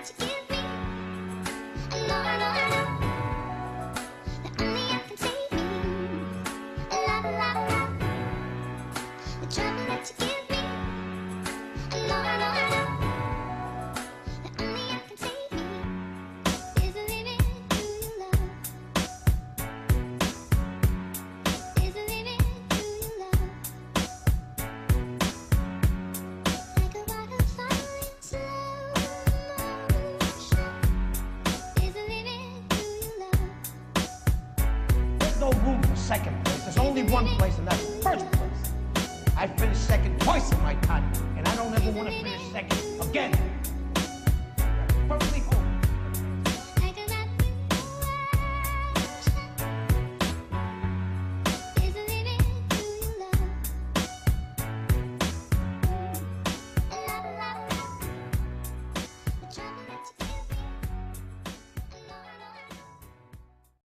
that you give me. I know, I know, I know that only you can save me. Love, love, love, the trouble that you give me. I know, I know, I know that only you can save me. There's a limit to your love. There's a limit to your love. Like a waterfall in slow motion. There's a limit to your love. There's no room for second place. There's only one place, and that's first place. I finished second twice in my time, and I don't ever want to finish second again.